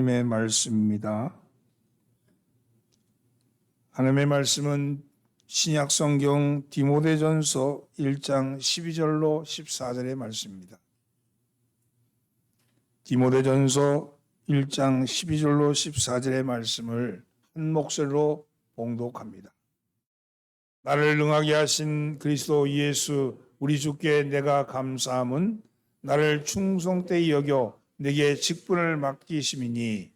하나님의 말씀입니다. 하나님의 말씀은 신약 성경 디모데전서 1장 12절로 14절의 말씀입니다. 디모데전서 1장 12절로 14절의 말씀을 한 목소리로 봉독합니다. 나를 능하게 하신 그리스도 예수 우리 주께 내가 감사함은 나를 충성되이 여겨 내게 직분을 맡기심이니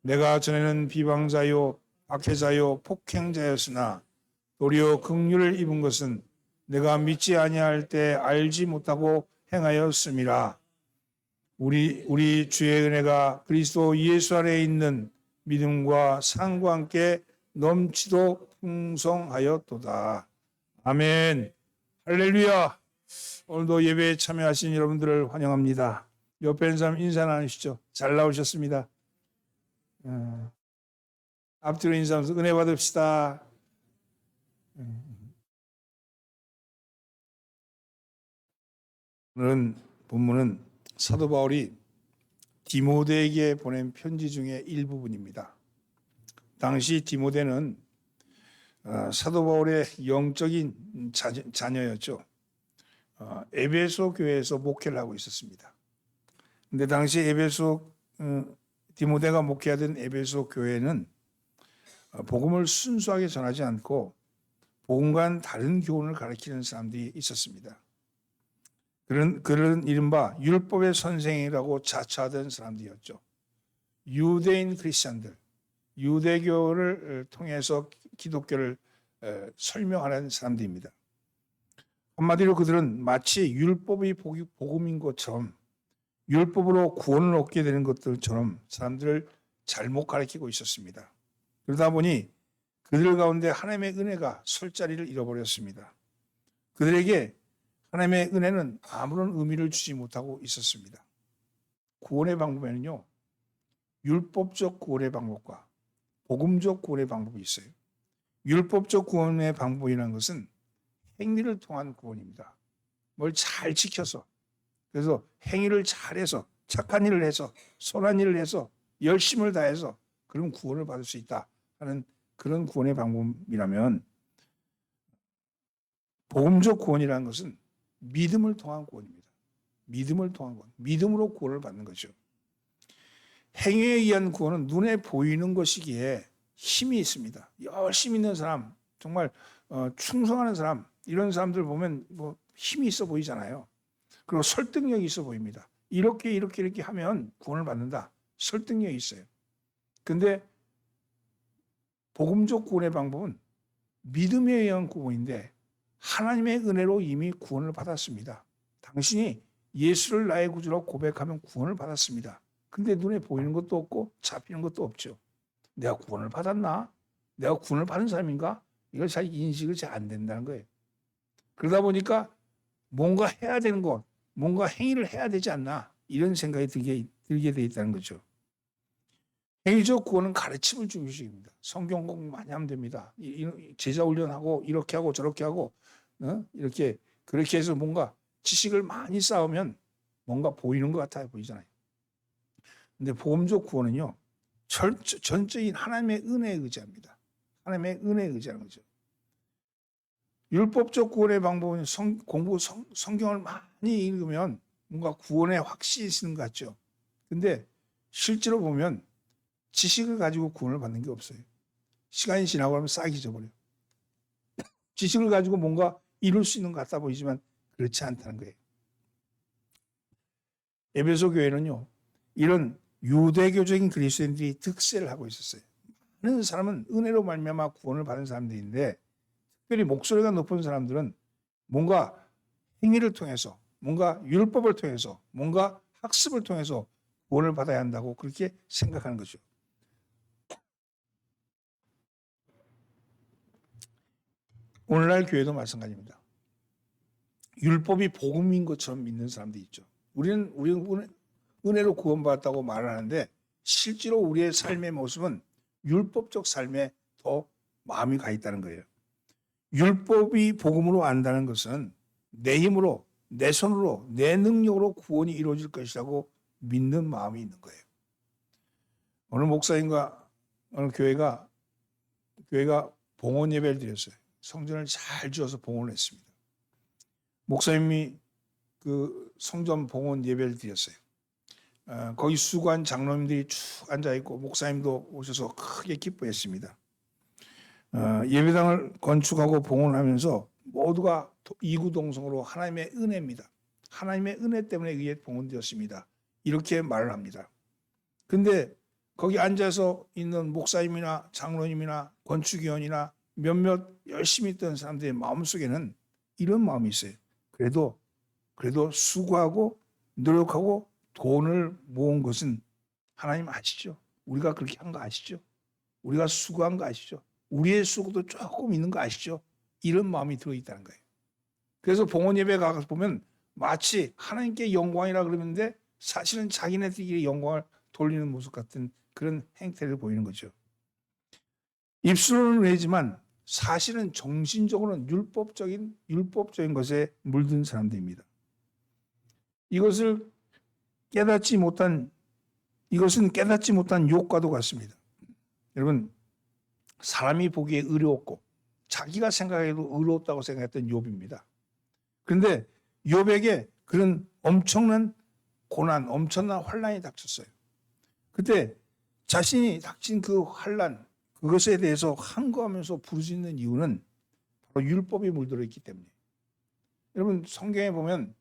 내가 전에는 비방자요 박해자요 폭행자였으나 도리어 긍휼을 입은 것은 내가 믿지 아니할 때 알지 못하고 행하였음이라. 우리 주의 은혜가 그리스도 예수 안에 있는 믿음과 사랑과 함께 넘치도록 풍성하였도다. 아멘. 할렐루야. 오늘도 예배에 참여하신 여러분들을 환영합니다. 옆에 있는 사람 인사 나누시죠. 잘 나오셨습니다. 앞뒤로 인사하면서 은혜 받읍시다. 오늘은 본문은 사도 바울이 디모데에게 보낸 편지 중에 일부분입니다. 당시 디모데는 사도 바울의 영적인 자녀였죠. 에베소 교회에서 목회를 하고 있었습니다. 근데 당시 디모데가 목회하던 에베소 교회는 복음을 순수하게 전하지 않고 복음과는 다른 교훈을 가르치는 사람들이 있었습니다. 그런 이른바 율법의 선생이라고 자처하던 사람들이었죠. 유대인 크리스찬들, 유대교를 통해서 기독교를 설명하는 사람들입니다. 한마디로 그들은 마치 율법이 복음인 것처럼 율법으로 구원을 얻게 되는 것들처럼 사람들을 잘못 가르치고 있었습니다. 그러다 보니 그들 가운데 하나님의 은혜가 설 자리를 잃어버렸습니다. 그들에게 하나님의 은혜는 아무런 의미를 주지 못하고 있었습니다. 구원의 방법에는요, 율법적 구원의 방법과 복음적 구원의 방법이 있어요. 율법적 구원의 방법이라는 것은 행위를 통한 구원입니다. 뭘 잘 지켜서, 그래서 행위를 잘해서, 착한 일을 해서, 선한 일을 해서, 열심을 다해서 그런 구원을 받을 수 있다 하는 그런 구원의 방법이라면, 복음적 구원이라는 것은 믿음을 통한 구원입니다. 믿음을 통한 구원, 믿음으로 구원을 받는 거죠. 행위에 의한 구원은 눈에 보이는 것이기에 힘이 있습니다. 열심히 있는 사람, 정말 충성하는 사람, 이런 사람들 보면 뭐 힘이 있어 보이잖아요. 그리고 설득력이 있어 보입니다. 이렇게 하면 구원을 받는다. 설득력이 있어요. 근데 복음적 구원의 방법은 믿음에 의한 구원인데 하나님의 은혜로 이미 구원을 받았습니다. 당신이 예수를 나의 구주라고 고백하면 구원을 받았습니다. 근데 눈에 보이는 것도 없고 잡히는 것도 없죠. 내가 구원을 받았나? 내가 구원을 받은 사람인가? 이걸 잘 인식을 잘 안 된다는 거예요. 그러다 보니까 뭔가 해야 되는 것, 뭔가 행위를 해야 되지 않나? 이런 생각이 들게 돼 있다는 거죠. 행위적 구원은 가르침을 중요시합니다. 성경 공부 많이 하면 됩니다. 제자 훈련하고 이렇게 하고 저렇게 하고 이렇게 그렇게 해서 뭔가 지식을 많이 쌓으면 뭔가 보이는 것 같아 보이잖아요. 근데 복음적 구원은요, 전적인 하나님의 은혜에 의지합니다. 하나님의 은혜에 의지하는 거죠. 율법적 구원의 방법은 성경을 많이 읽으면 뭔가 구원의 확신이 있는 것 같죠. 근데 실제로 보면 지식을 가지고 구원을 받는 게 없어요. 시간이 지나고 나면 싹 잊어버려요. 지식을 가지고 뭔가 이룰 수 있는 것 같아 보이지만 그렇지 않다는 거예요. 에베소 교회는요, 이런 유대교적인 그리스도인들이 득세를 하고 있었어요. 많은 사람은 은혜로 말미암아 구원을 받은 사람들인데 특별히 목소리가 높은 사람들은 뭔가 행위를 통해서, 뭔가 율법을 통해서, 뭔가 학습을 통해서 구원을 받아야 한다고 그렇게 생각하는 거죠. 오늘날 교회도 마찬가지입니다. 율법이 복음인 것처럼 믿는 사람들이 있죠. 우리는 은혜로 구원받았다고 말을 하는데 실제로 우리의 삶의 모습은 율법적 삶에 더 마음이 가 있다는 거예요. 율법이 복음으로 안다는 것은 내 힘으로, 내 손으로, 내 능력으로 구원이 이루어질 것이라고 믿는 마음이 있는 거예요. 어느 목사님과 어느 교회가 봉헌 예배를 드렸어요. 성전을 잘 지어서 봉헌을 했습니다. 목사님이 그 성전 봉헌 예배를 드렸어요. 거기 수고한 장로님들이 쭉 앉아 있고 목사님도 오셔서 크게 기뻐했습니다. 예배당을 건축하고 봉헌하면서 모두가 이구동성으로 하나님의 은혜입니다. 하나님의 은혜 때문에 의해 봉헌되었습니다. 이렇게 말을 합니다. 근데 거기 앉아서 있는 목사님이나 장로님이나 건축위원이나 몇몇 열심히 있던 사람들의 마음속에는 이런 마음이 있어요. 그래도 수고하고 노력하고 돈을 모은 것은 하나님 아시죠? 우리가 그렇게 한 거 아시죠? 우리가 수고한 거 아시죠? 우리의 수고도 조금 있는 거 아시죠? 이런 마음이 들어있다는 거예요. 그래서 봉헌 예배에 가서 보면 마치 하나님께 영광이라 그러는데 사실은 자기네들끼리 영광을 돌리는 모습 같은 그런 행태를 보이는 거죠. 입술로는 왜지만 사실은 정신적으로는 율법적인 것에 물든 사람들입니다. 이것은 깨닫지 못한 욕과도 같습니다. 여러분, 사람이 보기에 의로웠고 자기가 생각해도 의로웠다고 생각했던 욥입니다. 그런데 욥에게 그런 엄청난 고난, 엄청난 환난이 닥쳤어요. 그때 자신이 닥친 그 환난, 그것에 대해서 항거하면서 부르짖는 이유는 바로 율법이 물들어 있기 때문에. 여러분, 성경에 보면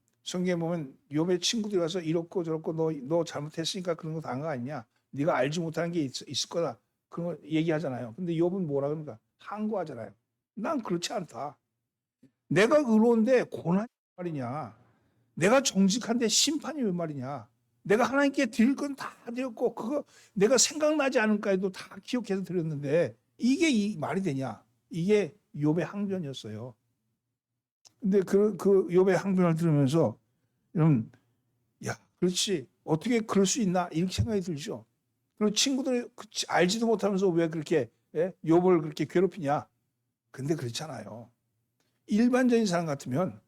욥의 친구들이 와서 이렇고 저렇고 너 잘못했으니까 그런 거 다 한 거 아니냐? 네가 알지 못하는 게 있을 거다. 그런 거 얘기하잖아요. 근데 욥은 뭐라 그럽니까? 항거하잖아요. 난 그렇지 않다. 내가 의로운데 고난이 왜 말이냐? 내가 정직한데 심판이 왜 말이냐? 내가 하나님께 드릴 건 다 드렸고 그거 내가 생각나지 않을까 해도 다 기억해서 드렸는데 이게 말이 되냐? 이게 욥의 항변이었어요. 근데 그 욥의 항변을 들으면서 여러분, 야, 그렇지. 어떻게 그럴 수 있나? 이렇게 생각이 들죠. 그리고 친구들이 알지도 못하면서 왜 그렇게 욥을 그렇게 괴롭히냐? 근데 그렇잖아요. 일반적인 사람 같으면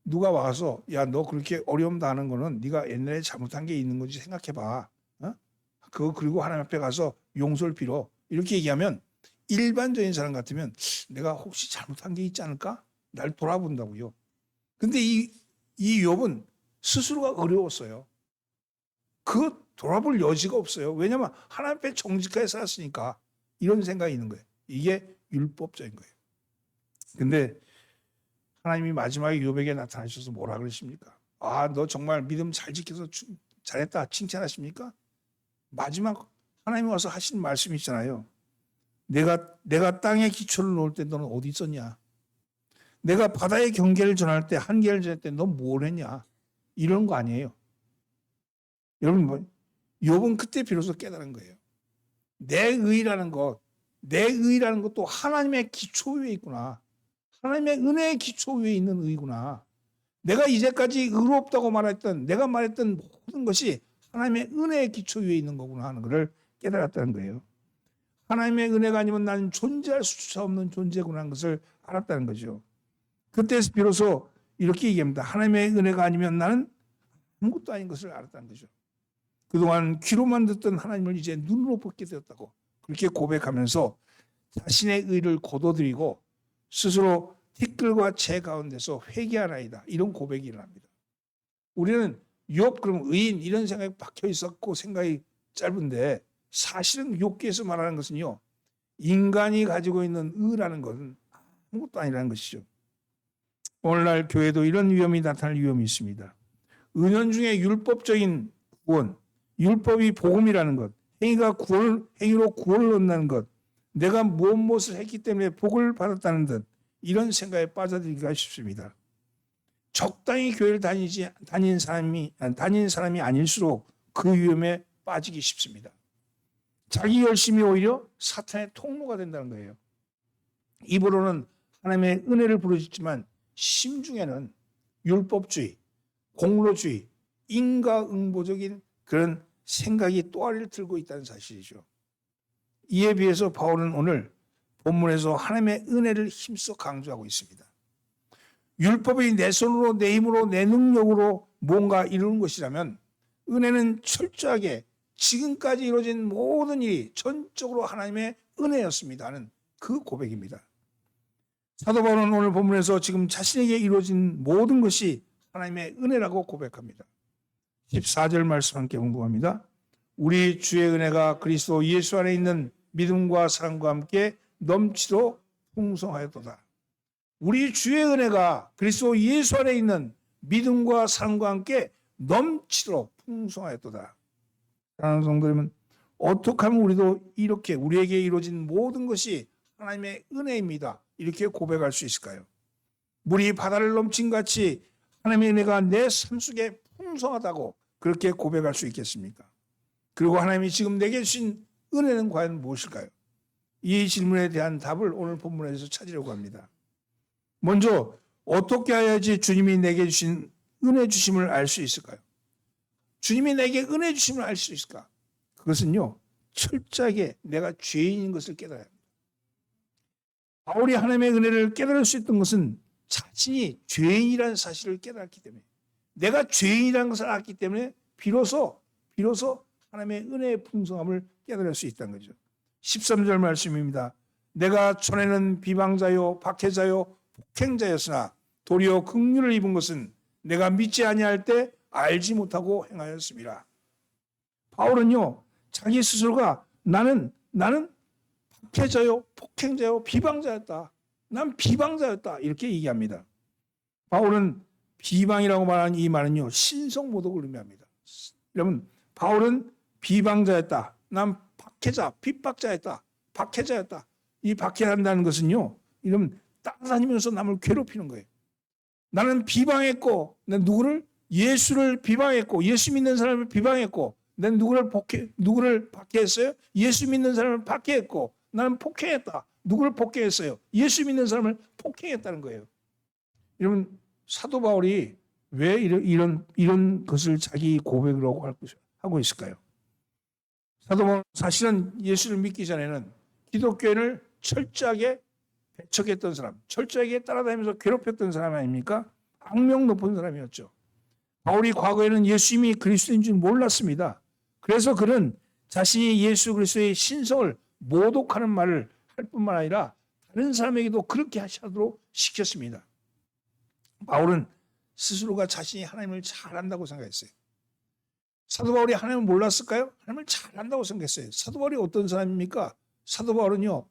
누가 와서 야, 너 그렇게 어려움 당하는 거는 네가 옛날에 잘못한 게 있는 건지 생각해봐. 그리고 하나님 앞에 가서 용서를 빌어. 이렇게 얘기하면 일반적인 사람 같으면 내가 혹시 잘못한 게 있지 않을까? 날 돌아본다고요. 근데 이 욥은 스스로가 어려웠어요. 그 돌아볼 여지가 없어요. 왜냐하면 하나님 앞에 정직하게 살았으니까 이런 생각이 있는 거예요. 이게 율법적인 거예요. 근데 하나님이 마지막에 욥에게 나타나셔서 뭐라 그러십니까? 아, 너 정말 믿음 잘 지켜서 잘했다 칭찬하십니까? 마지막 하나님이 와서 하신 말씀이 있잖아요. 내가 땅에 기초를 놓을 때 너는 어디 있었냐? 내가 바다의 경계를 전할 때 한계를 전할 때 너 뭘 했냐? 이런 거 아니에요. 여러분, 욥은 그때 비로소 깨달은 거예요. 내 의라는 것도 하나님의 기초 위에 있구나. 하나님의 은혜의 기초 위에 있는 의구나. 내가 이제까지 의롭다고 내가 말했던 모든 것이 하나님의 은혜의 기초 위에 있는 거구나 하는 것을 깨달았다는 거예요. 하나님의 은혜가 아니면 나는 존재할 수조차 없는 존재구나 하는 것을 알았다는 거죠. 그때서 비로소 이렇게 얘기합니다. 하나님의 은혜가 아니면 나는 아무것도 아닌 것을 알았다는 거죠. 그동안 귀로만 듣던 하나님을 이제 눈으로 보게 되었다고 그렇게 고백하면서 자신의 의를 거둬들이고 스스로 티끌과 채 가운데서 회개하나이다. 이런 고백이 일어납니다. 우리는 욥 그럼 의인 이런 생각이 박혀 있었고 생각이 짧은데 사실은 욥기에서 말하는 것은요. 인간이 가지고 있는 의라는 것은 아무것도 아니라는 것이죠. 오늘날 교회도 이런 위험이 나타날 위험이 있습니다. 은연중에 율법적인 구원, 율법이 복음이라는 것, 행위로 구원을 얻는 것, 내가 무엇을 했기 때문에 복을 받았다는 듯 이런 생각에 빠져들기가 쉽습니다. 적당히 교회를 다닌 사람이 아닐수록 그 위험에 빠지기 쉽습니다. 자기 열심이 오히려 사탄의 통로가 된다는 거예요. 입으로는 하나님의 은혜를 부르짖지만 심중에는 율법주의, 공로주의, 인과응보적인 그런 생각이 또아리를 들고 있다는 사실이죠. 이에 비해서 바울은 오늘 본문에서 하나님의 은혜를 힘써 강조하고 있습니다. 율법이 내 손으로, 내 힘으로, 내 능력으로 뭔가 이루는 것이라면 은혜는 철저하게 지금까지 이루어진 모든 일이 전적으로 하나님의 은혜였습니다 하는 그 고백입니다. 사도 바울은 오늘 본문에서 지금 자신에게 이루어진 모든 것이 하나님의 은혜라고 고백합니다. 14절 말씀 함께 공부합니다. 우리 주의 은혜가 그리스도 예수 안에 있는 믿음과 사랑과 함께 넘치도록 풍성하였도다. 우리 주의 은혜가 그리스도 예수 안에 있는 믿음과 사랑과 함께 넘치도록 풍성하였도다. 사랑하는 성도 여러분, 어떻게 하면 우리도 이렇게 우리에게 이루어진 모든 것이 하나님의 은혜입니다, 이렇게 고백할 수 있을까요? 물이 바다를 넘친 같이 하나님의 은혜가 내 삶 속에 풍성하다고 그렇게 고백할 수 있겠습니까? 그리고 하나님이 지금 내게 주신 은혜는 과연 무엇일까요? 이 질문에 대한 답을 오늘 본문에서 찾으려고 합니다. 먼저 어떻게 해야지 주님이 내게 주신 은혜 주심을 알 수 있을까요? 주님이 내게 은혜 주심을 알 수 있을까? 그것은요, 철저하게 내가 죄인인 것을 깨달아야 합니다. 바울이 하나님의 은혜를 깨달을 수 있던 것은 자신이 죄인이라는 사실을 깨달았기 때문에, 내가 죄인이라는 것을 알았기 때문에 비로소 하나님의 은혜의 풍성함을 깨달을 수 있다는 거죠. 13절 말씀입니다. 내가 전에는 비방자요 박해자요 폭행자였으나 도리어 긍휼을 입은 것은 내가 믿지 아니할 때 알지 못하고 행하였습니다. 바울은요, 자기 스스로가 나는 박해자요 폭행자요 비방자였다. 난 비방자였다, 이렇게 얘기합니다. 바울은 비방이라고 말하는 이 말은요, 신성모독을 의미합니다. 여러분, 바울은 비방자였다. 난 박해자, 핍박자였다. 박해자였다. 이 박해한다는 것은요, 이러면 따라다니면서 남을 괴롭히는 거예요. 나는 비방했고, 난 누구를? 예수를 비방했고, 예수 믿는 사람을 비방했고, 난 누구를 박해했어요? 예수 믿는 사람을 박해했고, 나는 폭행했다. 누구를 폭행했어요? 예수 믿는 사람을 폭행했다는 거예요. 여러분, 사도 바울이 왜 이런 것을 자기 고백으로 하고 있을까요? 사도 바울은 사실은 예수를 믿기 전에는 기독교인을 철저하게 배척했던 사람, 철저하게 따라다니면서 괴롭혔던 사람 아닙니까? 악명 높은 사람이었죠. 바울이 과거에는 예수님이 그리스도인 줄 몰랐습니다. 그래서 그는 자신이 예수 그리스도의 신성을 모독하는 말을 할 뿐만 아니라 다른 사람에게도 그렇게 하도록 시켰습니다. 바울은 스스로가 자신이 하나님을 잘 안다고 생각했어요. 사도 바울이 하나님을 몰랐을까요? 하나님을 잘 안다고 생각했어요. 사도 바울이 어떤 사람입니까? 사도 바울은요,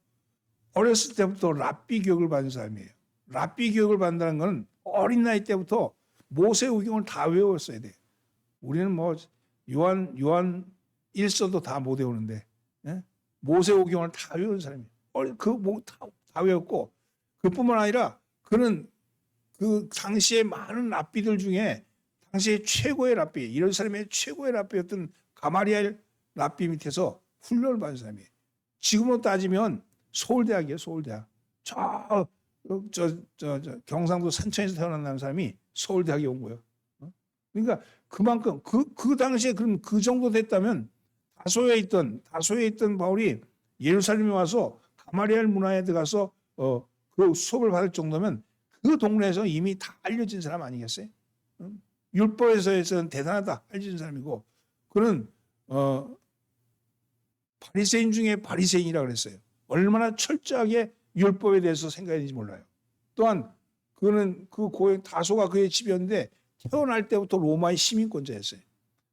어렸을 때부터 랍비 교육을 받은 사람이에요. 랍비 교육을 받는다는 건 어린 나이 때부터 모세오경을 다 외웠어야 돼. 우리는 뭐 요한 1서도 다 못 외우는데, 예? 모세오경을 다 외운 사람이에요. 다 외웠고, 그뿐만 아니라 그는 그 당시에 많은 랍비들 중에 당시에 최고의 랍비, 이런 사람의 최고의 랍비였던 가마리엘 랍비 밑에서 훈련을 받은 사람이에요. 지금으로 따지면 서울대학이에요, 서울대학. 저 경상도 산천에서 태어난 사람이 서울대학에 온 거예요. 그러니까 그만큼 그 당시에 그럼 그 정도 됐다면 다소에 있던 바울이 예루살렘에 와서 가마리엘 문화에 들어가서 그 수업을 받을 정도면 그 동네에서 이미 다 알려진 사람 아니겠어요? 율법에서는 대단하다, 알려진 사람이고, 그는 바리새인 중에 바리새인이라고 그랬어요. 얼마나 철저하게 율법에 대해서 생각했는지 몰라요. 또한 그는 그 고향 다소가 그의 집이었는데 태어날 때부터 로마의 시민권자였어요.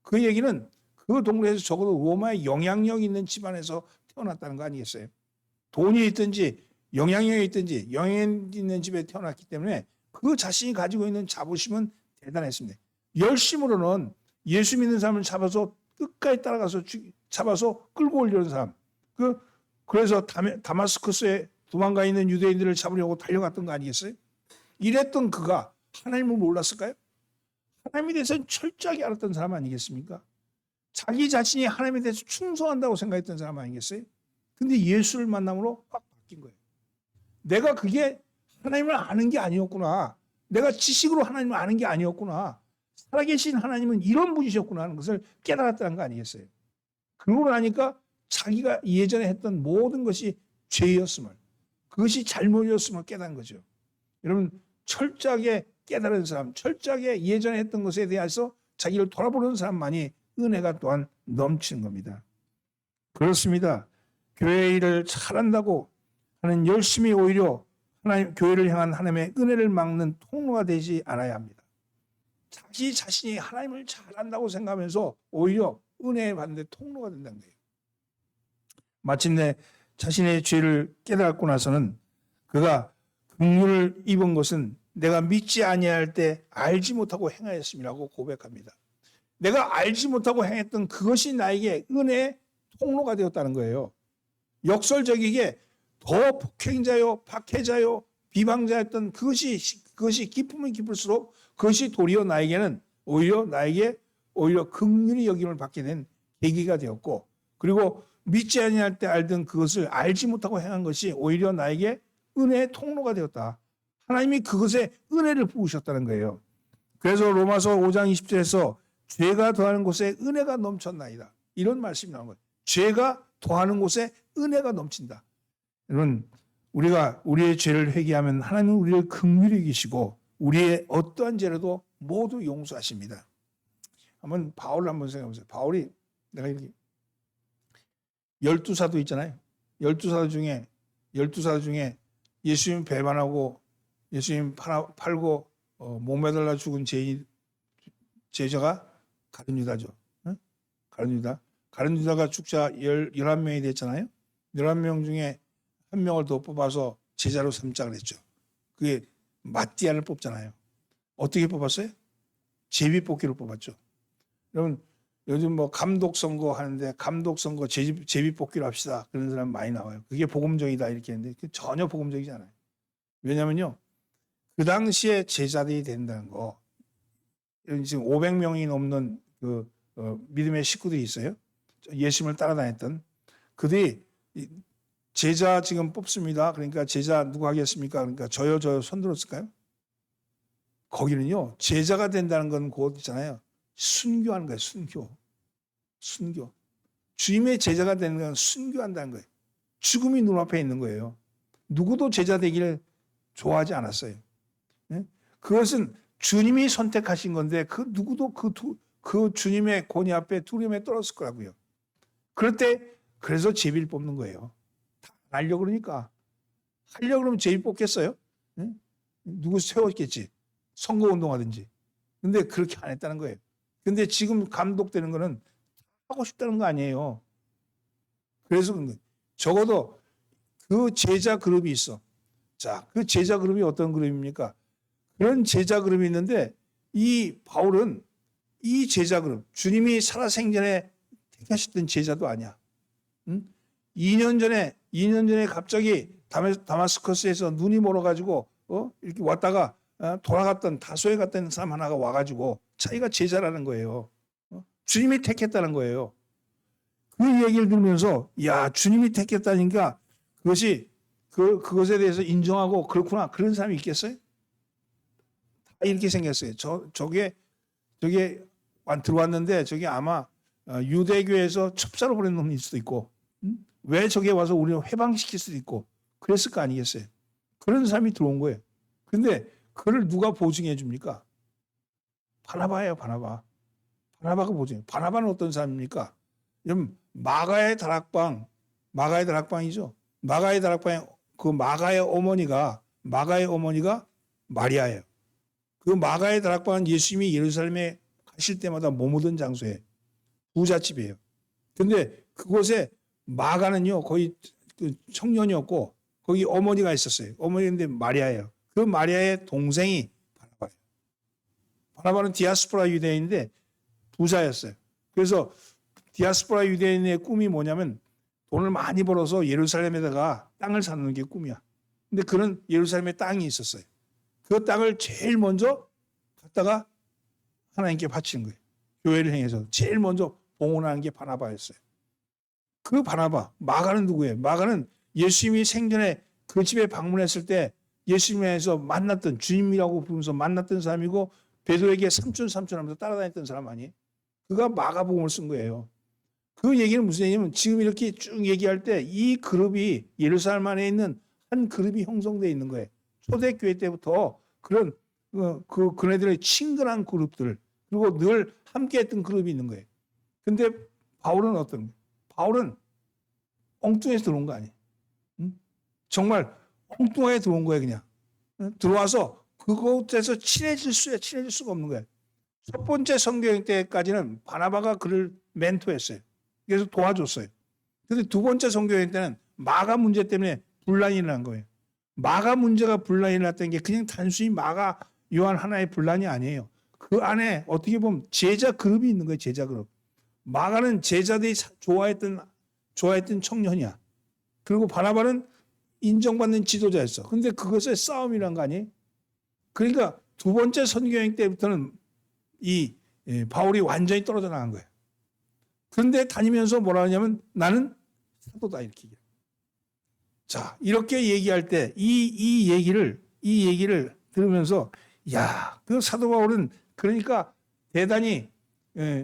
그 얘기는 그 동네에서 적어도 로마의 영향력 있는 집안에서 태어났다는 거 아니겠어요? 돈이 있든지 영향력이 있든지 영향 있는 집에 태어났기 때문에 그 자신이 가지고 있는 자부심은 대단했습니다. 열심으로는 예수 믿는 사람을 잡아서 끝까지 따라가서 잡아서 끌고 오려는 사람. 그래서 다마스커스에 도망가 있는 유대인들을 잡으려고 달려갔던 거 아니겠어요? 이랬던 그가 하나님을 몰랐을까요? 하나님에 대해서는 철저하게 알았던 사람 아니겠습니까? 자기 자신이 하나님에 대해서 충성한다고 생각했던 사람 아니겠어요? 근데 예수를 만남으로 확 바뀐 거예요. 내가 그게 하나님을 아는 게 아니었구나. 내가 지식으로 하나님을 아는 게 아니었구나. 살아계신 하나님은 이런 분이셨구나 하는 것을 깨달았다는 거 아니겠어요? 그러고 나니까 자기가 예전에 했던 모든 것이 죄였음을, 그것이 잘못이었음을 깨달은 거죠. 여러분, 철저하게 깨달은 사람, 철저하게 예전에 했던 것에 대해서 자기를 돌아보는 사람만이 은혜가 또한 넘치는 겁니다. 그렇습니다. 교회 일을 잘한다고 하는 열심히 오히려 하나님 교회를 향한 하나님의 은혜를 막는 통로가 되지 않아야 합니다. 자기 자신이 하나님을 잘한다고 생각하면서 오히려 은혜 받는 통로가 된다는 거예요. 마침내 자신의 죄를 깨닫고 나서는 그가 긍휼을 입은 것은 내가 믿지 아니할 때 알지 못하고 행하였음이라고 고백합니다. 내가 알지 못하고 행했던 그것이 나에게 은혜의 통로가 되었다는 거예요. 역설적이게 더 폭행자요, 박해자요, 비방자였던 그것이 깊으면 깊을수록 그것이 도리어 나에게는 오히려 긍휼히 여김을 받게 된 계기가 되었고, 그리고 믿지 아니할 때 알던 그것을 알지 못하고 행한 것이 오히려 나에게 은혜의 통로가 되었다. 하나님이 그것에 은혜를 부으셨다는 거예요. 그래서 로마서 5장 20절에서 죄가 더하는 곳에 은혜가 넘쳤나이다. 이런 말씀이 나온 거예요. 죄가 더하는 곳에 은혜가 넘친다. 여러분, 우리가 우리의 죄를 회개하면 하나님은 우리를 긍휼히 여기시고 우리의 어떠한 죄라도 모두 용서하십니다. 한번 바울을 한번 생각해 보세요. 바울이 내가 이렇게 12사도 있잖아요. 12사도 중에 예수님 배반하고 예수님 팔고 목매달라 죽은 제자가 가룟 유다죠. 가룟 유다가 축자 11명이 됐잖아요. 11명 중에 한 명을 더 뽑아서 제자로 삼자 그랬죠. 그게 마띠아를 뽑잖아요. 어떻게 뽑았어요? 제비뽑기로 뽑았죠. 여러분 요즘 뭐 감독 선거 하는데 감독 선거 제비뽑기로 합시다. 그런 사람 많이 나와요. 그게 복음적이다 이렇게 했는데 전혀 복음적이지 않아요. 왜냐면요. 그 당시에 제자들이 된다는 거. 지금 500명이 넘는 믿음의 식구들이 있어요. 예수님을 따라다녔던 그들이 제자 지금 뽑습니다. 그러니까 제자 누구 하겠습니까? 그러니까 저요 손 들었을까요? 거기는요. 제자가 된다는 건 곧 있잖아요. 순교하는 거예요. 순교. 주님의 제자가 되는 건 순교한다는 거예요. 죽음이 눈앞에 있는 거예요. 누구도 제자 되기를 좋아하지 않았어요. 네? 그것은 주님이 선택하신 건데 그 누구도 그 주님의 권위 앞에 두려움에 떨었을 거라고요. 그럴 때 그래서 제비를 뽑는 거예요. 다 하려고 그러니까. 하려고 그러면 제비 뽑겠어요? 네? 누구 세웠겠지. 선거운동하든지. 근데 그렇게 안 했다는 거예요. 근데 지금 감독되는 거는 하고 싶다는 거 아니에요. 그래서 적어도 그 제자 그룹이 있어. 자, 그 제자 그룹이 어떤 그룹입니까? 그런 제자 그룹이 있는데 이 바울은 이 제자 그룹, 주님이 살아생전에 택하셨던 제자도 아니야. 응? 2년 전에 갑자기 다마스커스에서 눈이 멀어가지고 이렇게 왔다가 돌아갔던 다소에 갔던 사람 하나가 와가지고 자기가 제자라는 거예요. 주님이 택했다는 거예요. 그 얘기를 들으면서 야 주님이 택했다니까 그것에 대해서 인정하고 그렇구나 그런 사람이 있겠어요? 다 이렇게 생겼어요. 저게 들어왔는데 저게 아마 유대교에서 첩사로 보낸 놈일 수도 있고 왜 저게 와서 우리를 해방시킬 수도 있고 그랬을 거 아니겠어요? 그런 사람이 들어온 거예요. 근데 그걸 누가 보증해 줍니까? 바나바예요. 바나바가 보증해. 바나바는 어떤 사람입니까? 여러분 마가의 다락방이죠. 마가의 다락방에 그 마가의 어머니가 마리아예요. 그 마가의 다락방은 예수님이 예루살렘에 가실 때마다 머무던 장소에 부잣집이에요. 근데 그곳에 마가는요 거의 청년이었고 거기 어머니가 있었어요. 어머니인데 마리아예요. 그 마리아의 동생이 바나바예요. 바나바는 디아스포라 유대인인데 부자였어요. 그래서 디아스포라 유대인의 꿈이 뭐냐면 돈을 많이 벌어서 예루살렘에다가 땅을 사는 게 꿈이야. 근데 그런 예루살렘에 땅이 있었어요. 그 땅을 제일 먼저 갖다가 하나님께 바치는 거예요. 교회를 행해서 제일 먼저 봉헌하는 게 바나바였어요. 그 바나바, 마가는 누구예요? 마가는 예수님이 생전에 그 집에 방문했을 때 예수님에서 만났던 주님이라고 부르면서 만났던 사람이고 베드로에게 삼촌 하면서 따라다녔던 사람 아니에요? 그가 마가복음을 쓴 거예요. 그 얘기는 무슨 얘기냐면 지금 이렇게 쭉 얘기할 때 이 그룹이 예루살렘 안에 있는 한 그룹이 형성되어 있는 거예요. 초대교회 때부터 그런 그네들의 친근한 그룹들 그리고 늘 함께했던 그룹이 있는 거예요. 근데 바울은 어떤 거예요? 바울은 엉뚱해서 들어온 거 아니에요. 응? 정말 엉뚱하게 들어온 거예요, 그냥. 응? 들어와서 그곳에서 친해질 수가 없는 거예요. 첫 번째 성교행 때까지는 바나바가 그를 멘토했어요. 그래서 도와줬어요. 근데 두 번째 성교행 때는 마가 문제 때문에 분란이 난 거예요. 마가 문제가 분란이 났던 게 그냥 단순히 마가 요한 하나의 분란이 아니에요. 그 안에 어떻게 보면 제자 그룹이 있는 거예요. 제자 그룹. 마가는 제자들이 좋아했던 청년이야. 그리고 바나바는 인정받는 지도자였어. 근데 그것의 싸움이란 거 아니에요? 그러니까 두 번째 선교행 때부터는 이 바울이 완전히 떨어져 나간 거예요. 그런데 다니면서 뭐라 하냐면 나는 사도다 이렇게 얘기해요. 자, 이렇게 얘기할 때 이 얘기를 들으면서 야, 그 사도 바울은 그러니까 대단히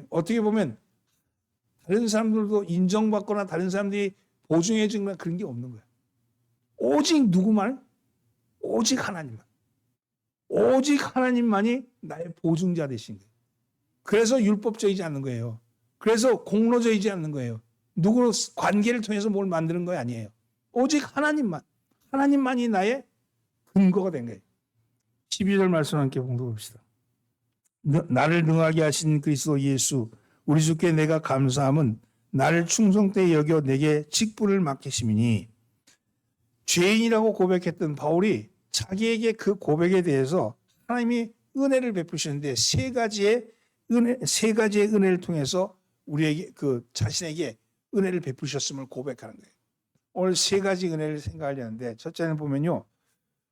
어떻게 보면 다른 사람들도 인정받거나 다른 사람들이 보증해 주거나 그런 게 없는 거예요. 오직 누구만? 오직 하나님만. 오직 하나님만이 나의 보증자 되신 거예요. 그래서 율법적이지 않는 거예요. 그래서 공로적이지 않는 거예요. 누구로 관계를 통해서 뭘 만드는 거 아니에요. 오직 하나님만이 나의 근거가 된 거예요. 12절 말씀 함께 봉독합시다. 나를 능하게 하신 그리스도 예수 우리 주께 내가 감사함은 나를 충성되이 여겨 내게 직분을 맡기심이니. 죄인이라고 고백했던 바울이 자기에게 그 고백에 대해서 하나님이 은혜를 베푸시는데 세 가지의 은혜를 통해서 우리에게 그 자신에게 은혜를 베푸셨음을 고백하는 거예요. 오늘 세 가지 은혜를 생각하려는데 첫째는 보면요.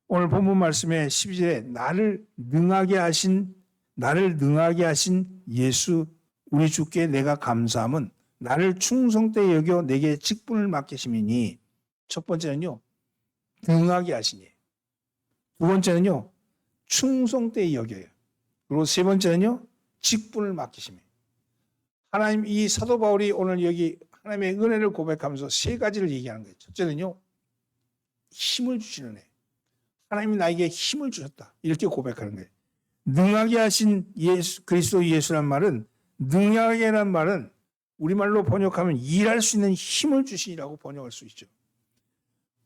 오늘 본문 말씀에 12절에 나를 능하게 하신 예수 우리 주께 내가 감사함은 나를 충성되이 여겨 내게 직분을 맡기심이니. 첫 번째는요. 능하게 하시니. 두 번째는요. 충성되이 여겨요. 그리고 세 번째는요. 직분을 맡기심이. 하나님 이 사도 바울이 오늘 여기 하나님의 은혜를 고백하면서 세 가지를 얘기하는 거예요. 첫째는요. 힘을 주시는 애. 하나님이 나에게 힘을 주셨다. 이렇게 고백하는 거예요. 능하게 하신 그리스도 예수란 말은 능하게란 말은 우리말로 번역하면 일할 수 있는 힘을 주시라고 번역할 수 있죠.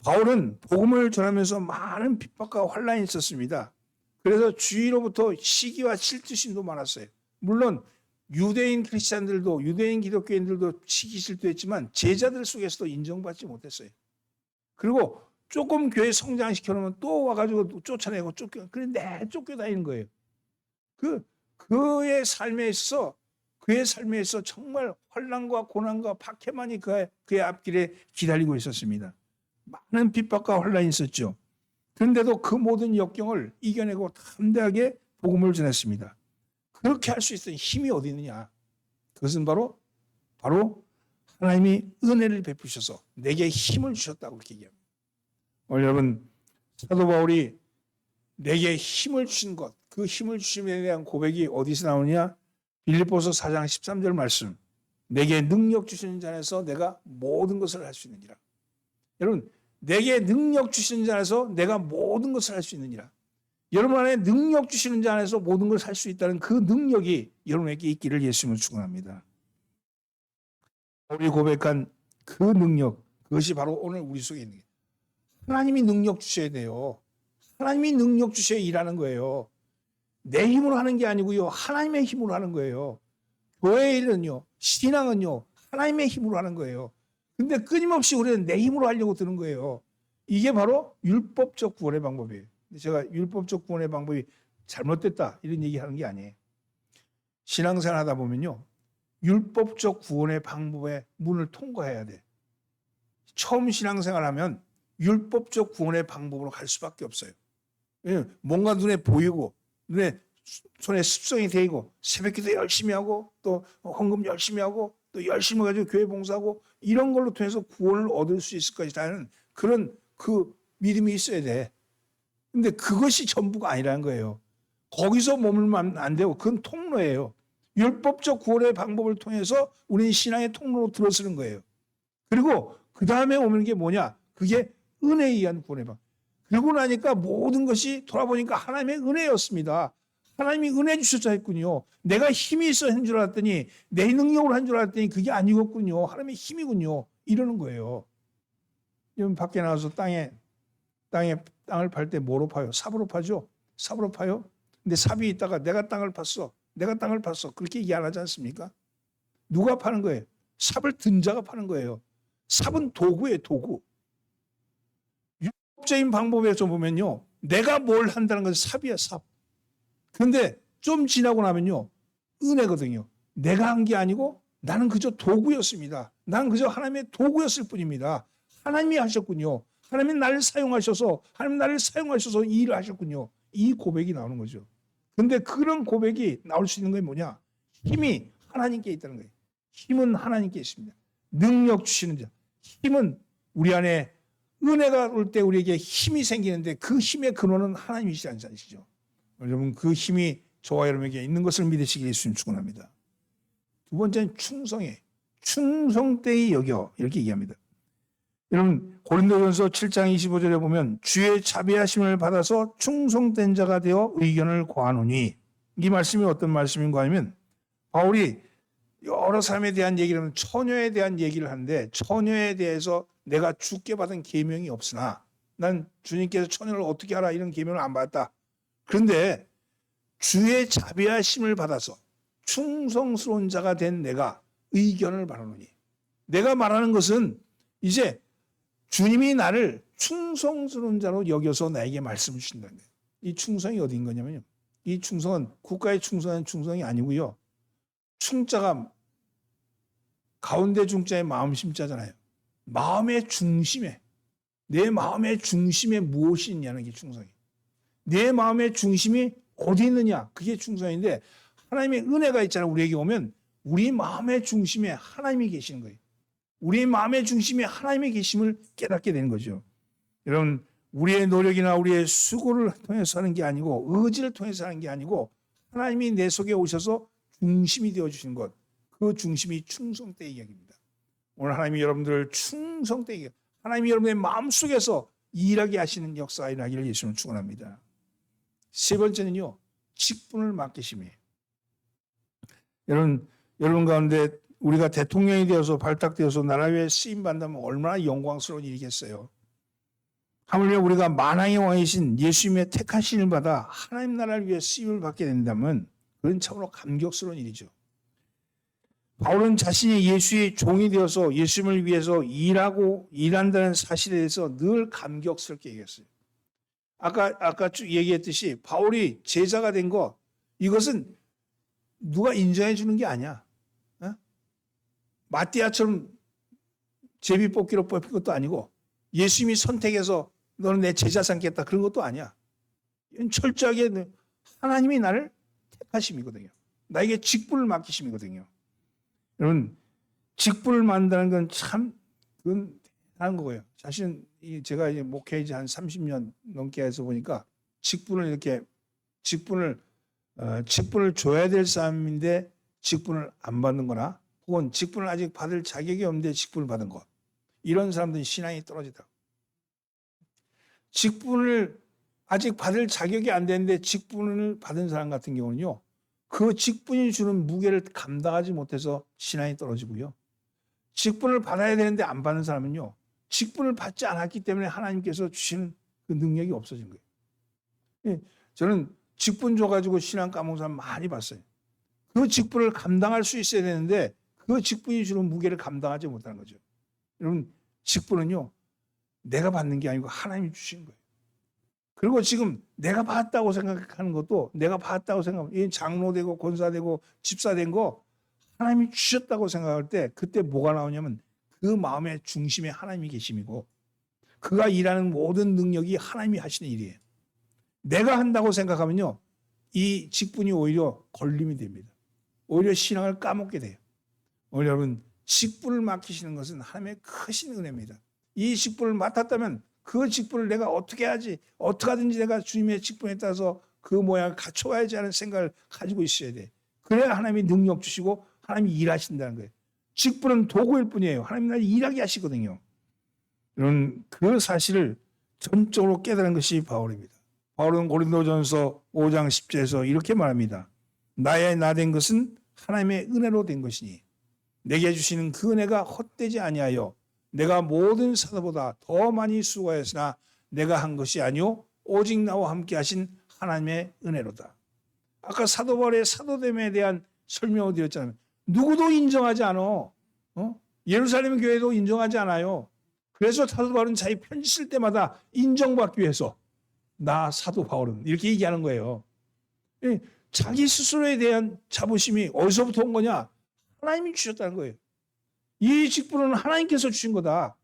바울은 복음을 전하면서 많은 핍박과 환란이 있었습니다. 그래서 주위로부터 시기와 질투심도 많았어요. 물론 유대인 크리스찬들도 유대인 기독교인들도 시기 질투했지만 제자들 속에서도 인정받지 못했어요. 그리고 조금 교회 성장시켜 놓으면 또 와가지고 쫓아내고 그래 쫓겨다니는 거예요. 그의 삶에 있어 정말 환난과 고난과 박해만이 그의 앞길에 기다리고 있었습니다. 많은 핍박과 환란이 있었죠. 그런데도 그 모든 역경을 이겨내고 담대하게 복음을 전했습니다. 그렇게 할 수 있는 힘이 어디 있느냐? 그것은 바로 하나님이 은혜를 베푸셔서 내게 힘을 주셨다고 그렇게 얘기합니다. 오늘 여러분 사도 바울이 내게 힘을 주신 것, 그 힘을 주심에 대한 고백이 어디서 나오냐? 빌립보서 4장 13절 말씀. 내게 능력 주시는 자 안에서 내가 모든 것을 할 수 있느니라. 여러분, 내게 능력 주시는 자 안에서 내가 모든 것을 할 수 있느니라. 여러분 안에 능력 주시는 자 안에서 모든 것을 할 수 있다는 그 능력이 여러분에게 있기를 예수님을 축원합니다. 우리 고백한 그 능력, 그것이 바로 오늘 우리 속에 있는 거예요. 하나님이 능력 주셔야 돼요. 하나님이 능력 주셔야 일하는 거예요. 내 힘으로 하는 게 아니고요. 하나님의 힘으로 하는 거예요. 교회의 일은요. 신앙은요. 하나님의 힘으로 하는 거예요. 근데 끊임없이 우리는 내 힘으로 하려고 드는 거예요. 이게 바로 율법적 구원의 방법이에요. 제가 율법적 구원의 방법이 잘못됐다 이런 얘기하는 게 아니에요. 신앙생활 하다 보면요. 율법적 구원의 방법의 문을 통과해야 돼. 처음 신앙생활하면 율법적 구원의 방법으로 갈 수밖에 없어요. 왜냐하면 뭔가 눈에 보이고 손에 습성이 되고 새벽기도 열심히 하고 또 헌금 열심히 하고 또 열심히 가지고 교회 봉사하고 이런 걸로 통해서 구원을 얻을 수 있을 것이라는 그런 그 믿음이 있어야 돼. 근데 그것이 전부가 아니라는 거예요. 거기서 머물면 안 되고 그건 통로예요. 율법적 구원의 방법을 통해서 우리는 신앙의 통로로 들어서는 거예요. 그리고 그 다음에 오는 게 뭐냐? 그게 은혜에 의한 구원의 방법. 그러고 나니까 모든 것이 돌아보니까 하나님의 은혜였습니다. 하나님이 은혜 주셨자 했군요. 내가 힘이 있어 한 줄 알았더니 내 능력으로 한 줄 알았더니 그게 아니었군요. 하나님의 힘이군요. 이러는 거예요. 여러분 밖에 나가서 땅을 팔 때 뭐로 파요? 삽으로 파죠. 삽으로 파요. 근데 삽이 있다가 내가 땅을 팠어. 그렇게 얘기 안 하지 않습니까? 누가 파는 거예요? 삽을 든 자가 파는 거예요. 삽은 도구예요, 도구. 율법적인 방법에서 보면요. 내가 뭘 한다는 건 삽이야, 삽. 그런데 좀 지나고 나면요. 은혜거든요. 내가 한 게 아니고 나는 그저 도구였습니다. 나는 그저 하나님의 도구였을 뿐입니다. 하나님이 하셨군요. 하나님이 나를 사용하셔서 이 일을 하셨군요. 이 고백이 나오는 거죠. 근데 그런 고백이 나올 수 있는 게 뭐냐? 힘이 하나님께 있다는 거예요. 힘은 하나님께 있습니다. 능력 주시는 자. 힘은 우리 안에 은혜가 올 때 우리에게 힘이 생기는데 그 힘의 근원은 하나님이시지 않으시죠. 여러분 그 힘이 저와 여러분에게 있는 것을 믿으시길 예수님 축원합니다. 두 번째는 충성되이 여겨 이렇게 얘기합니다. 여러분 고린도전서 7장 25절에 보면 주의 자비하심을 받아서 충성된 자가 되어 의견을 고하노니 이 말씀이 어떤 말씀인가 하면 바울이 여러 사람에 대한 얘기를 하면 처녀에 대한 얘기를 하는데 처녀에 대해서 내가 주께 받은 계명이 없으나 난 주님께서 처녀를 어떻게 하라 이런 계명을 안 받았다. 그런데 주의 자비하심을 받아서 충성스러운 자가 된 내가 의견을 바라노니 내가 말하는 것은 이제 주님이 나를 충성스러운 자로 여겨서 나에게 말씀을 주신다는 거예요. 이 충성이 어디인 거냐면요. 이 충성은 국가에 충성하는 충성이 아니고요. 충자가 가운데 중자에 마음 심자잖아요. 마음의 중심에 내 마음의 중심에 무엇이 있냐는 게 충성이에요. 내 마음의 중심이 어디 있느냐 그게 충성인데 하나님의 은혜가 있잖아요. 우리에게 오면 우리 마음의 중심에 하나님이 계시는 거예요. 우리 마음의 중심에 하나님의 계심을 깨닫게 되는 거죠. 여러분 우리의 노력이나 우리의 수고를 통해서 하는 게 아니고 의지를 통해서 하는 게 아니고 하나님이 내 속에 오셔서 중심이 되어주시는 것. 그 중심이 충성되이 여깁니다. 오늘 하나님이 여러분들을 충성되이 하나님이 여러분의 마음속에서 일하게 하시는 역사가 일어나기를 예수님은 축원합니다. 세 번째는요. 직분을 맡기심이에요. 여러분 가운데 우리가 대통령이 되어서 발탁되어서 나라 위에 쓰임받는다면 얼마나 영광스러운 일이겠어요. 하물며 우리가 만왕의 왕이신 예수님의 택하심을 받아 하나님 나라를 위해 쓰임을 받게 된다면 그건 참으로 감격스러운 일이죠. 바울은 자신이 예수의 종이 되어서 예수님을 위해서 일한다는 사실에 대해서 늘 감격스럽게 얘기했어요. 아까 쭉 얘기했듯이 바울이 제자가 된 거 이것은 누가 인정해 주는 게 아니야. 마띠아처럼 제비뽑기로 뽑힌 것도 아니고 예수님이 선택해서 너는 내 제자 삼겠다 그런 것도 아니야. 이건 철저하게 하나님이 나를 택하심이거든요. 나에게 직분을 맡기심이거든요. 여러분 직분을 만든다는 건 참 그건 대단한 거예요. 사실은 제가 이제 목회 이제 한 30년 넘게 해서 보니까 직분을 줘야 될 사람인데 직분을 안 받는 거나 혹은 직분을 아직 받을 자격이 없는데 직분을 받은 것. 이런 사람들은 신앙이 떨어지다. 직분을 아직 받을 자격이 안 되는데 직분을 받은 사람 같은 경우는요. 그 직분이 주는 무게를 감당하지 못해서 신앙이 떨어지고요. 직분을 받아야 되는데 안 받는 사람은요. 직분을 받지 않았기 때문에 하나님께서 주시는 그 능력이 없어진 거예요. 저는 직분 줘가지고 신앙 까먹은 사람 많이 봤어요. 그 직분을 감당할 수 있어야 되는데 그 직분이 주는 무게를 감당하지 못하는 거죠. 여러분 직분은요. 내가 받는 게 아니고 하나님이 주신 거예요. 그리고 지금 내가 받았다고 생각하는 것도 내가 받았다고 생각하면 장로 되고 권사 되고 집사 된 거 하나님이 주셨다고 생각할 때 그때 뭐가 나오냐면 그 마음의 중심에 하나님이 계심이고 그가 일하는 모든 능력이 하나님이 하시는 일이에요. 내가 한다고 생각하면요. 이 직분이 오히려 걸림이 됩니다. 오히려 신앙을 까먹게 돼요. 오늘 여러분 직분을 맡기시는 것은 하나님의 크신 은혜입니다. 이 직분을 맡았다면 그 직분을 내가 어떻게 하지 어떻게 하든지 내가 주님의 직분에 따라서 그 모양을 갖춰와야지 하는 생각을 가지고 있어야 돼. 그래야 하나님이 능력 주시고 하나님이 일하신다는 거예요. 직분은 도구일 뿐이에요. 하나님이 나를 일하게 하시거든요. 이런 그 사실을 전적으로 깨달은 것이 바울입니다. 바울은 고린도전서 5장 10절에서 이렇게 말합니다. 나의 나 된 것은 하나님의 은혜로 된 것이니 내게 주시는 그 은혜가 헛되지 아니하여 내가 모든 사도보다 더 많이 수고하였으나 내가 한 것이 아니요 오직 나와 함께 하신 하나님의 은혜로다. 아까 사도 바울의 사도됨에 대한 설명을 드렸잖아요. 누구도 인정하지 않아. 예루살렘 교회도 인정하지 않아요. 그래서 사도 바울은 자기 편지 쓸 때마다 인정받기 위해서 나 사도 바울은 이렇게 얘기하는 거예요. 자기 스스로에 대한 자부심이 어디서부터 온 거냐? 하나님이 주셨다는 거예요. 이 직분은 하나님께서 주신 거다.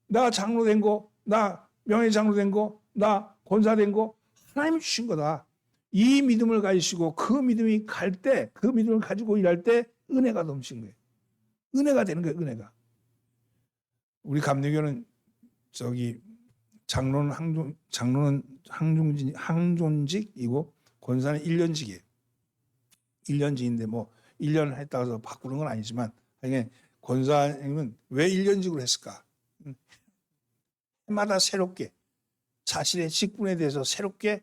나 장로 된 거, 나 명예 장로 된 거, 나 권사 된 거 하나님이 주신 거다. 이 믿음을 가지시고 그 믿음이 갈 때, 그 믿음을 가지고 일할 때 은혜가 넘치는 거예요. 은혜가 되는 거예요. 은혜가. 우리 감리교는 장로는 항존직이고 권사는 1년직이에요. 1년직인데 뭐 1년 했다고 해서 바꾸는 건 아니지만 권사님은 왜 1년직으로 했을까? 해마다 새롭게 자신의 직분에 대해서 새롭게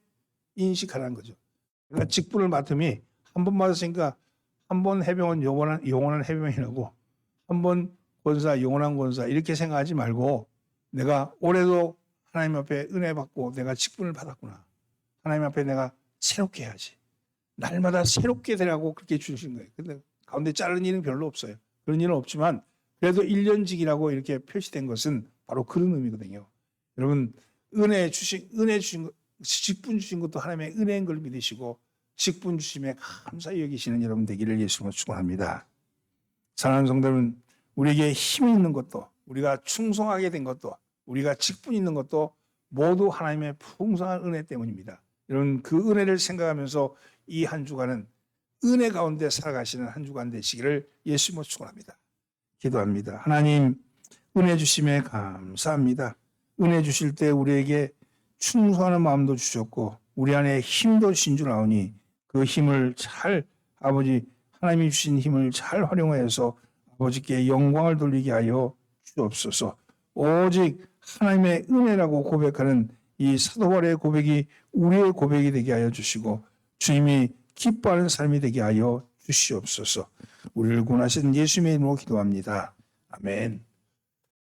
인식하라는 거죠. 그러니까 직분을 맡음이 한 번 맡았으니까 한 번 해병은 영원한 해병이라고 한 번 권사 영원한 권사 이렇게 생각하지 말고 내가 올해도 하나님 앞에 은혜 받고 내가 직분을 받았구나. 하나님 앞에 내가 새롭게 해야지. 날마다 새롭게 되라고 그렇게 주신 거예요. 근데 가운데 자른 일은 별로 없어요. 그런 일은 없지만 그래도 1년직이라고 이렇게 표시된 것은 바로 그런 의미거든요. 여러분 은혜 주신 직분 주신 것도 하나님의 은혜인 걸 믿으시고 직분 주심에 감사히 여기시는 여러분 되기를 예수님으로 축원합니다. 사랑하는 성도 여러분, 우리에게 힘이 있는 것도 우리가 충성하게 된 것도 우리가 직분 있는 것도 모두 하나님의 풍성한 은혜 때문입니다. 여러분 그 은혜를 생각하면서 이 한 주간은 은혜 가운데 살아가시는 한 주간 되시기를 예수님으로 축원합니다. 기도합니다. 하나님 은혜 주심에 감사합니다. 은혜 주실 때 우리에게 충성하는 마음도 주셨고 우리 안에 힘도 주신 줄 아오니 그 힘을 잘 아버지 하나님이 주신 힘을 잘 활용하여서 아버지께 영광을 돌리게 하여 주옵소서. 오직 하나님의 은혜라고 고백하는 이 사도 바울의 고백이 우리의 고백이 되게 하여 주시고 주님이 기뻐하는 삶이 되게 하여 주시옵소서. 우리를 구원하신 예수님의 이름으로 기도합니다. 아멘.